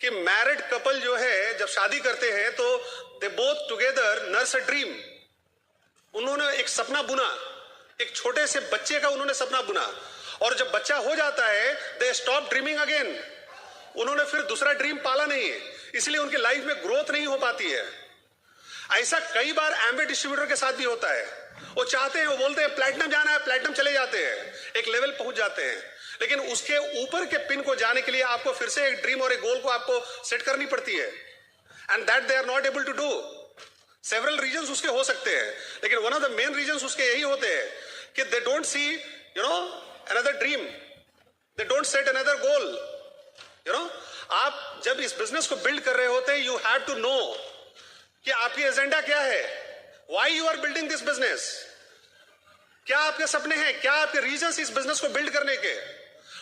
कि मैरिड कपल जो है जब शादी करते हैं तो they both together nurse a dream. उन्होंने एक सपना बुना, एक छोटे से बच्चे का उन्होंने सपना बुना, और जब बच्चा हो जाता है दे स्टॉप ड्रीमिंग अगेन। उन्होंने फिर दूसरा ड्रीम पाला नहीं है, इसलिए उनकी लाइफ में ग्रोथ नहीं हो पाती है। ऐसा कई बार एमवे डिस्ट्रीब्यूटर के साथ भी होता है। वो चाहते हैं, वो बोलते हैं प्लैटिनम जाना है, प्लैटिनम चले जाते हैं, एक लेवल पहुंच जाते हैं, लेकिन उसके ऊपर के पिन को जाने के लिए आपको फिर से एक ड्रीम और एक गोल को आपको सेट करनी पड़ती है, and that they are not able to do. Several reasons उसके हो सकते हैं, लेकिन one of the main reasons उसके यही होते हैं कि they don't see another dream, they don't set another goal. आप जब इस बिजनेस को बिल्ड कर रहे होते हैं, you have to know कि आपकी एजेंडा क्या है, why you are building this business, क्या आपके सपने हैं, क्या आपके रीजंस इस बिजनेस को बिल्ड करने के,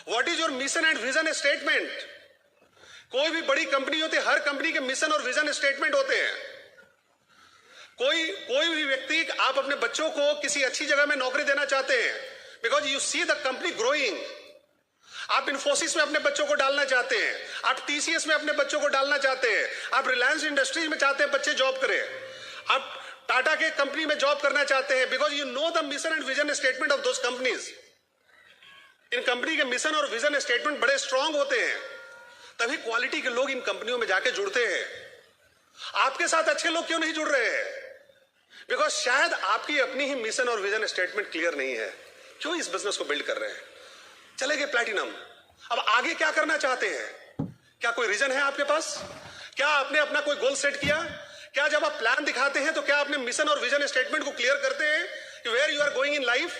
what is your mission and vision statement। कोई भी बड़ी कंपनी होती है, हर कंपनी के मिशन और विजन स्टेटमेंट होते हैं। कोई भी व्यक्ति, आप अपने बच्चों को किसी अच्छी जगह में नौकरी देना चाहते हैं because you see the company growing. आप इन्फोसिस में अपने बच्चों को डालना चाहते हैं, आप टीसीएस में अपने बच्चों को डालना चाहते हैं, आप रिलायंस इंडस्ट्रीज में चाहते हैं बच्चे जॉब करें, आप टाटा के कंपनी में जॉब करना चाहते हैं, because you know the mission and vision statement of those companies. In company के मिशन और विजन स्टेटमेंट बड़े स्ट्रांग होते हैं, तभी क्वालिटी के लोग इन कंपनियों में जाके जुड़ते हैं। आपके साथ अच्छे लोग क्यों नहीं जुड़ रहे हैं? बिकॉज शायद आपकी अपनी ही मिशन और विजन स्टेटमेंट क्लियर नहीं है। क्यों इस बिजनेस को बिल्ड कर रहे हैं? चले गए प्लैटिनम, अब आगे क्या करना चाहते हैं? क्या कोई रीजन है आपके पास? क्या आपने अपना कोई गोल सेट किया? क्या जब आप प्लान दिखाते हैं तो क्या आपने मिशन और विजन स्टेटमेंट को क्लियर करते हैं कि where you are going in life?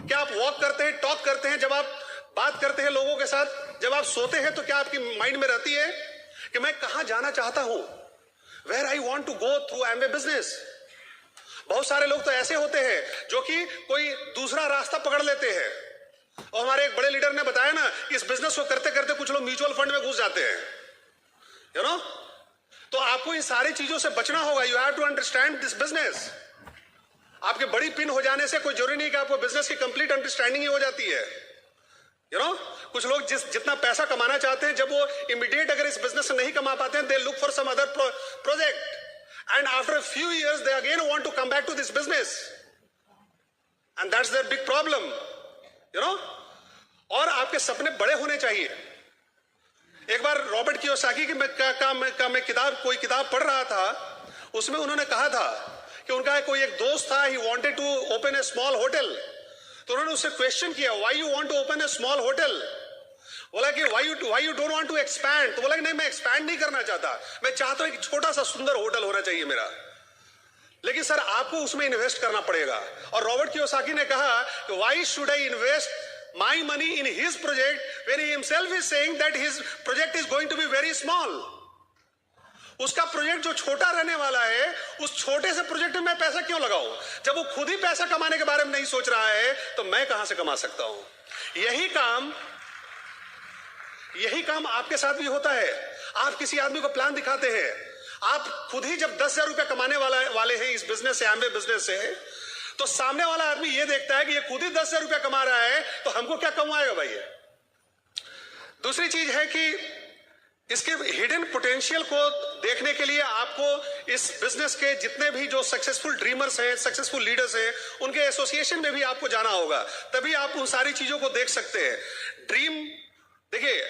क्या आप वॉक करते हैं, टॉक करते हैं, जब आप बात करते हैं लोगों के साथ, जब आप सोते हैं तो क्या आपकी माइंड में रहती है कि मैं कहां जाना चाहता हूं, where I want to go through Amway business? बहुत सारे लोग तो ऐसे होते हैं जो कि कोई दूसरा रास्ता पकड़ लेते हैं, और हमारे एक बड़े लीडर ने बताया ना, इस बिजनेस को करते करते कुछ लोग म्यूचुअल फंड में घुस जाते हैं। तो आपको इन सारी चीजों से बचना होगा। You have to understand this business. आपके बड़ी पिन हो जाने से कोई जरूरी नहीं कि आपको बिजनेस की कंप्लीट अंडरस्टैंडिंग ही हो जाती है। कुछ लोग जितना पैसा कमाना चाहते हैं, जब वो इमीडिएट अगर इस बिजनेस से नहीं कमा पाते हैं, they look for some other project, and after a few years they again want to come back to this business, and that's their big problem, और आपके सपने बड़े होने चाहिए। एक बार रॉबर्ट कियोसाकी की मैं कोई किताब पढ़ रहा था, उसमें उन्होंने कहा था कि उनका कोई एक दोस्त था, he wanted to open a small hotel, तो उन्होंने उससे क्वेश्चन किया, why you want to open a small hotel? बोला कि why you don't want to expand? तो बोला कि नहीं, मैं एक्सपैंड नहीं करना चाहता, मैं चाहता हूं एक छोटा सा सुंदर होटल होना चाहिए मेरा, लेकिन सर आपको उसमें इन्वेस्ट करना पड़ेगा। और रॉबर्ट कियोसाकी ने कहा कि why should I invest my money in his project when he himself is saying that his project is going to be very small? उसका प्रोजेक्ट जो छोटा रहने वाला है, उस छोटे से प्रोजेक्ट में मैं पैसा क्यों लगाऊं? जब वो खुद ही पैसा कमाने के बारे में नहीं सोच रहा है तो मैं कहां से कमा सकता हूं? यही काम आपके साथ भी होता है। आप किसी आदमी को प्लान दिखाते हैं, आप खुद ही जब 10,000 रुपया कमाने वाले हैं इस बिजनेस से, एमवे बिजनेस से, तो सामने वाला आदमी ये देखता है कि ये खुद ही 10,000 रुपया कमा रहा है, तो हमको क्या कमाएगा भाई? दूसरी चीज है कि इसके हिडन पोटेंशियल को देखने के लिए आपको इस बिजनेस के जितने भी जो सक्सेसफुल ड्रीमर्स हैं, सक्सेसफुल लीडर्स हैं, उनके एसोसिएशन में भी आपको जाना होगा, तभी आप उन सारी चीजों को देख सकते हैं। ड्रीम देखिए,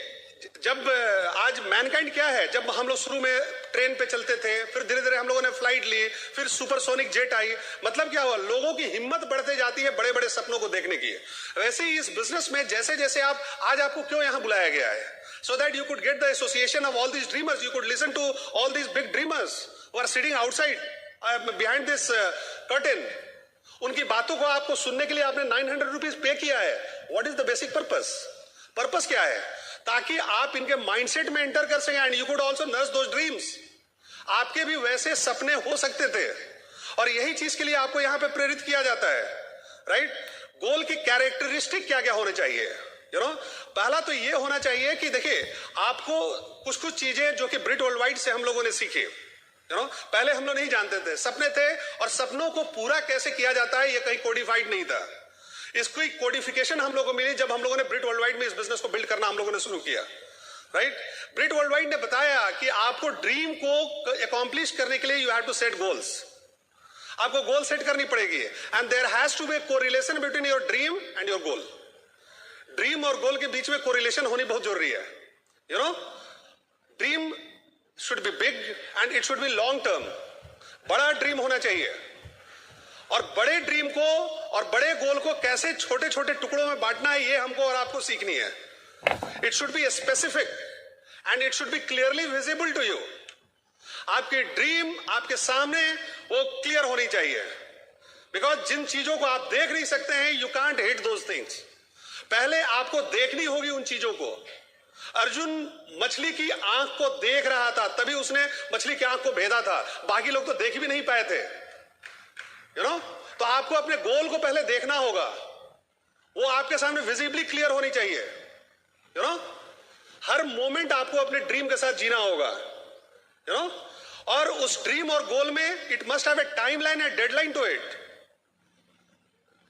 जब आज मैनकाइंड क्या है, जब हम लोग शुरू में ट्रेन पे चलते थे, फिर धीरे धीरे हम लोगों ने फ्लाइट ली, फिर सुपरसोनिक जेट आई, मतलब क्या हुआ, लोगों की हिम्मत बढ़ते जाती है बड़े बड़े सपनों को देखने की। वैसे ही इस बिजनेस में जैसे जैसे आज आपको क्यों यहां बुलाया गया है, so that you could get the association of all these dreamers, you could listen to all these big dreamers who are sitting outside behind this curtain. उनकी बातों को आपको सुनने के लिए आपने 900 रुपीज पे किया है। What is the basic purpose क्या है? ताकि आप इनके माइंडसेट में एंटर कर सकें, and you could also nurse those dreams. आपके भी वैसे सपने हो सकते थे, और यही चीज के लिए आपको यहां पे प्रेरित किया जाता है, राइट? गोल की कैरेक्टरिस्टिक क्या क्या होने चाहिए, पहला तो ये होना चाहिए कि देखिए, आपको कुछ चीजें जो कि ब्रिट वर्ल्ड वाइड से हम लोगों ने सीखी, पहले हम लोग नहीं जानते थे, सपने थे, और सपनों को पूरा कैसे किया जाता है ये कहीं कोडिफाइड नहीं था। इसकी कोडिफिकेशन हम लोगों को मिली जब हम लोगों ने ब्रिट वर्ल्ड वाइड में इस बिजनेस को बिल्ड करना हम लोगों ने शुरू किया, राइट? ब्रिट वर्ल्ड वाइड ने बताया कि आपको ड्रीम को अकॉम्प्लिश करने के लिए you have to set goals. आपको गोल सेट करनी पड़ेगी, and there has to be correlation between your dream and your goal. Dream और गोल के बीच में कोरिलेशन होनी बहुत जरूरी है। Dream should be big and it should B long term. बड़ा ड्रीम होना चाहिए, और बड़े ड्रीम को और बड़े गोल को कैसे छोटे छोटे टुकड़ों में बांटना है ये हमको और आपको सीखनी है। It should be specific and it should be clearly visible to you. आपकी ड्रीम आपके सामने वो क्लियर होनी चाहिए, बिकॉज जिन चीजों को आप देख नहीं सकते हैं, you can't hit those things. पहले आपको देखनी होगी उन चीजों को। अर्जुन मछली की आंख को देख रहा था, तभी उसने मछली की आंख को भेदा था, बाकी लोग तो देख भी नहीं पाए थे। तो आपको अपने गोल को पहले देखना होगा, वो आपके सामने विजिबली क्लियर होनी चाहिए। हर मोमेंट आपको अपने ड्रीम के साथ जीना होगा, और उस ड्रीम और गोल में it must have a timeline and deadline to it.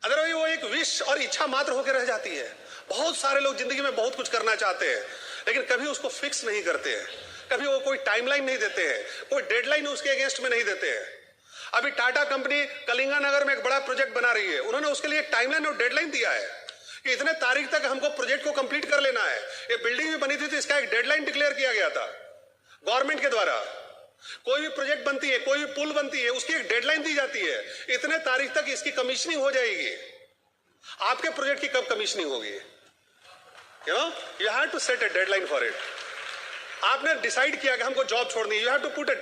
Otherwise वो एक विश और इच्छा मात्र होकर रह जाती है। बहुत सारे लोग जिंदगी में बहुत कुछ करना चाहते हैं, लेकिन कभी उसको फिक्स नहीं करते हैं, कभी वो कोई टाइमलाइन नहीं देते हैं, कोई डेडलाइन उसके अगेंस्ट में नहीं देते हैं। अभी टाटा कंपनी कलिंगा नगर में एक बड़ा प्रोजेक्ट बना रही है, उन्होंने उसके लिए एक टाइमलाइन और डेडलाइन दिया है कि इतने तारीख तक हमको प्रोजेक्ट को कंप्लीट कर लेना है। ये बिल्डिंग भी बनी थी तो इसका एक डेडलाइन डिक्लेयर किया गया था गवर्नमेंट के द्वारा। कोई भी प्रोजेक्ट बनती है, कोई भी पुल बनती है, उसकी एक डेडलाइन दी जाती है, इतने तारीख तक इसकी कमीशनिंग हो जाएगी। आपके प्रोजेक्ट की कब कमीशनिंग होगी? You have to set a deadline for it. आपने डिसाइड किया कि हमको जॉब छोड़नी है, you have to put a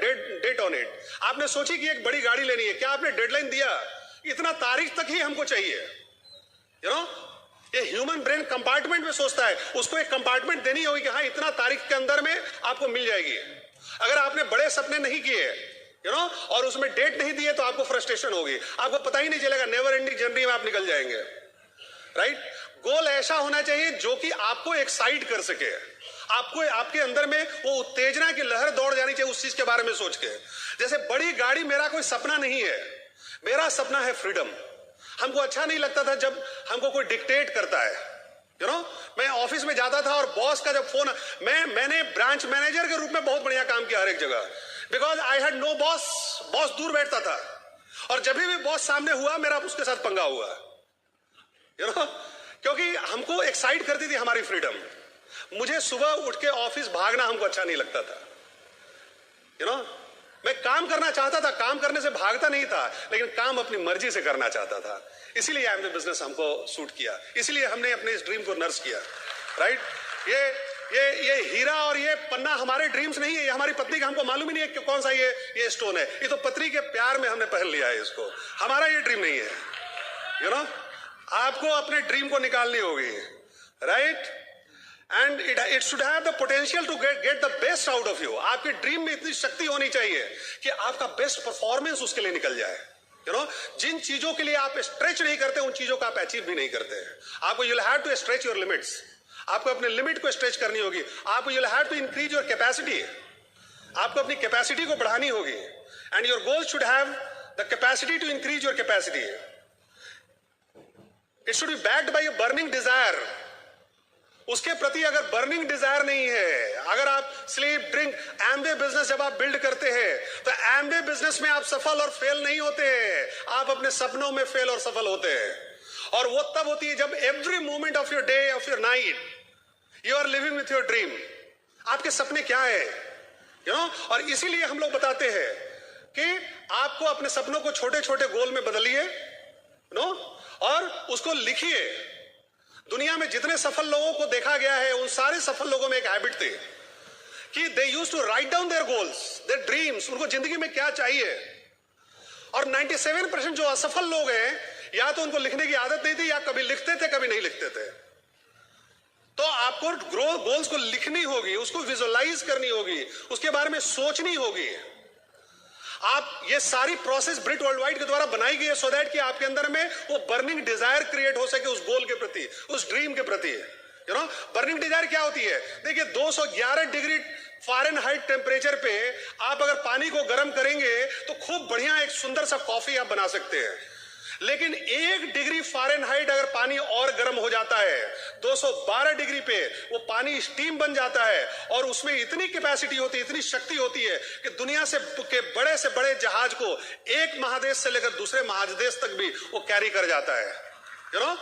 date on it. आपने सोची कि एक बड़ी गाड़ी लेनी है, क्या आपने डेडलाइन दिया इतना तारीख तक ही हमको चाहिए? ये ह्यूमन ब्रेन कंपार्टमेंट में सोचता है, उसको एक कंपार्टमेंट देनी होगी कि हाँ इतना तारीख के अंदर में आपको मिल जाएगी। अगर आपने बड़े सपने नहीं किए और उसमें डेट नहीं दिए तो आपको फ्रस्ट्रेशन होगी, आपको पता ही नहीं चलेगा, नेवर एंडिंग जर्नी में आप निकल जाएंगे, राइट? गोल ऐसा होना चाहिए जो कि आपको एक्साइट कर सके, आपको आपके अंदर में वो उत्तेजना की लहर दौड़ जानी चाहिए उस चीज के बारे में सोच के। जैसे बड़ी गाड़ी मेरा कोई सपना नहीं है, मेरा सपना है फ्रीडम। हमको अच्छा नहीं लगता था जब हमको कोई डिक्टेट करता है। मैं ऑफिस में जाता था और बॉस का जब फोन, मैंने ब्रांच मैनेजर के रूप में बहुत बढ़िया काम किया हर एक जगह, because I had no boss. Boss दूर बैठता था, और जब भी बॉस सामने हुआ मेरा उसके साथ पंगा हुआ, क्योंकि हमको एक्साइट करती थी हमारी फ्रीडम। मुझे सुबह उठ के ऑफिस भागना हमको अच्छा नहीं लगता था, मैं काम करना चाहता था, काम करने से भागता नहीं था, लेकिन काम अपनी मर्जी से करना चाहता था। इसीलिए आई एम द बिजनेस हमको सूट किया, इसीलिए हमने अपने इस ड्रीम को नर्स किया, राइट। ये हीरा और ये पन्ना हमारे ड्रीम्स नहीं है, ये हमारी पत्नी का हमको मालूम ही नहीं है कि कौन सा ये स्टोन है। ये तो पत्नी के प्यार में हमने पहन लिया है इसको, हमारा ये ड्रीम नहीं है। यू नो, आपको अपने ड्रीम को निकालनी होगी, right. And it should have the potential to get the best out of you. आपके ड्रीम में इतनी शक्ति होनी चाहिए कि आपका बेस्ट परफॉर्मेंस उसके लिए निकल जाए। यू नो, जिन चीजों के लिए आप स्ट्रेच नहीं करते उन चीजों को आप अचीव भी नहीं करते। आपको you will have to stretch your limits, आपको अपने लिमिट को स्ट्रेच करनी होगी। आपको you will have to increase your capacity, आपको अपनी कैपेसिटी को बढ़ानी होगी। And your goal should have the capacity to increase your capacity. It should be backed by a burning desire. उसके प्रति अगर बर्निंग डिजायर नहीं है, अगर आप स्लीप ड्रिंक एमवे बिजनेस जब आप बिल्ड करते हैं तो एमवे बिजनेस में आप सफल और फेल नहीं होते हैं, आप अपने सपनों में फेल और सफल होते हैं। और वो तब होती है जब every moment of your day, of your night you are living with your dream. आपके सपने क्या है, यू नो। और इसीलिए हम लोग बताते हैं कि आपको अपने सपनों को छोटे छोटे गोल में बदलिए, नो, और उसको लिखिए। दुनिया में जितने सफल लोगों को देखा गया है उन सारे सफल लोगों में एक हैबिट थी कि they used to write down their goals, their dreams, उनको जिंदगी में क्या चाहिए। और 97% जो असफल लोग हैं, या तो उनको लिखने की आदत नहीं थी, या कभी लिखते थे कभी नहीं लिखते थे। तो आपको गोल्स को लिखनी होगी, उसको विजुअलाइज करनी होगी, उसके बारे में सोचनी होगी। आप ये सारी प्रोसेस ब्रिट वर्ल्ड वाइड के द्वारा बनाई गई है सो दैट कि आपके अंदर में वो बर्निंग डिजायर क्रिएट हो सके उस गोल के प्रति, उस ड्रीम के प्रति। यू नो, बर्निंग डिजायर क्या होती है? देखिए, 211 डिग्री फ़ारेनहाइट टेम्परेचर पे आप अगर पानी को गर्म करेंगे तो खूब बढ़िया एक सुंदर सा कॉफी आप बना सकते हैं। लेकिन 1 डिग्री फ़ारेनहाइट अगर पानी और गर्म हो जाता है, 212 डिग्री पे वो पानी स्टीम बन जाता है, और उसमें इतनी कैपेसिटी होती है, इतनी शक्ति होती है कि दुनिया के बड़े जहाज को एक महादेश से लेकर दूसरे महादेश तक भी वो कैरी कर जाता है। यू नो,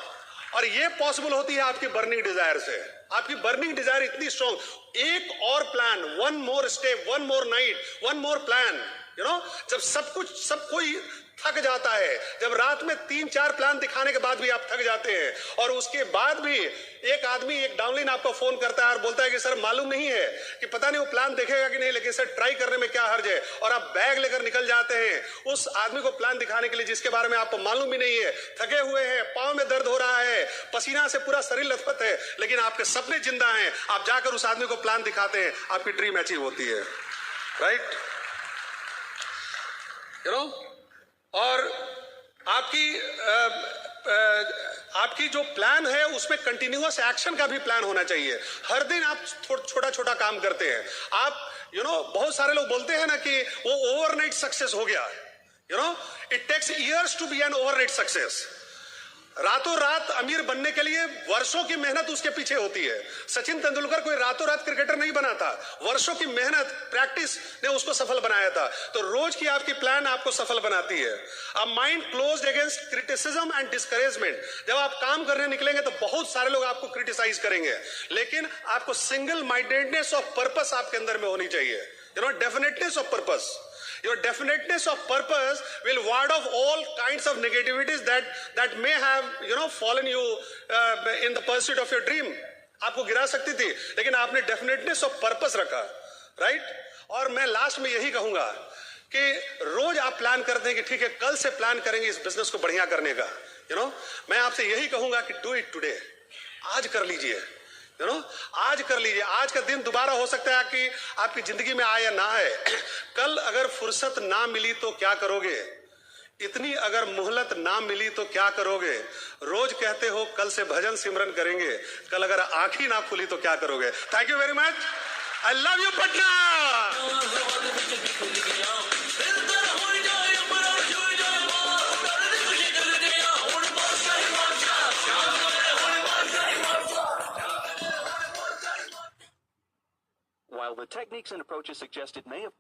और ये पॉसिबल होती है आपकी बर्निंग डिजायर से। आपकी बर्निंग डिजायर इतनी स्ट्रॉन्ग, एक और plan, one more step, one more night, one more plan. You know, जब सब कोई थक जाता है, जब रात में 3-4 प्लान दिखाने के बाद भी आप थक जाते हैं, और उसके बाद भी एक आदमी, एक डाउनलाइन आपको फोन करता है और बोलता है कि सर मालूम नहीं है कि पता नहीं वो प्लान देखेगा कि नहीं, लेकिन सर ट्राई करने में क्या हर्ज है, और आप बैग लेकर निकल जाते हैं उस आदमी को प्लान दिखाने के लिए जिसके बारे में आपको मालूम भी नहीं है। थके हुए हैं, पांव में दर्द हो रहा है, पसीना से पूरा शरीर लथपथ है, लेकिन आपके सपने जिंदा हैं। आप जाकर उस आदमी को प्लान दिखाते हैं, आपकी ड्रीम अचीव होती है, राइट। यू नो, और आपकी जो प्लान है उसमें कंटिन्यूअस एक्शन का भी प्लान होना चाहिए। हर दिन आप छोटा छोटा काम करते हैं। आप यू नो, बहुत सारे लोग बोलते हैं ना कि वो ओवरनाइट सक्सेस हो गया। You know, it takes years to be an overnight success. रातों रात अमीर बनने के लिए वर्षों की मेहनत उसके पीछे होती है। सचिन तेंदुलकर कोई रातों रात क्रिकेटर नहीं बना था, वर्षों की मेहनत, प्रैक्टिस ने उसको सफल बनाया था। तो रोज की आपकी प्लान आपको सफल बनाती है। A mind closed against criticism and discouragement. जब आप काम करने निकलेंगे तो बहुत सारे लोग आपको क्रिटिसाइज करेंगे, लेकिन आपको सिंगल माइंडेडनेस ऑफ पर्पस आपके अंदर में होनी चाहिए। You know, definiteness of purpose. Your definiteness of purpose will ward off all kinds of negativities that may have, you know, fallen you in the pursuit of your dream. आपको गिरा सकती थी, लेकिन आपने definiteness of purpose रखा, right? और मैं last में यही कहूंगा कि रोज आप प्लान करते हैं कि ठीक है कल से प्लान करेंगे इस बिजनेस को बढ़िया करने का। यू नो, मैं आपसे यही कहूंगा कि डू इट टुडे, आज कर लीजिए। यू नो, आज कर लीजिए। आज का दिन दोबारा हो सकता है कि आपकी जिंदगी में आए या ना आए। कल अगर फुर्सत ना मिली तो क्या करोगे? इतनी अगर मोहलत ना मिली तो क्या करोगे? रोज कहते हो कल से भजन सिमरन करेंगे, कल अगर आंख ही ना खुली तो क्या करोगे? Thank you very much. I love you Patna. While the techniques and approaches suggested may have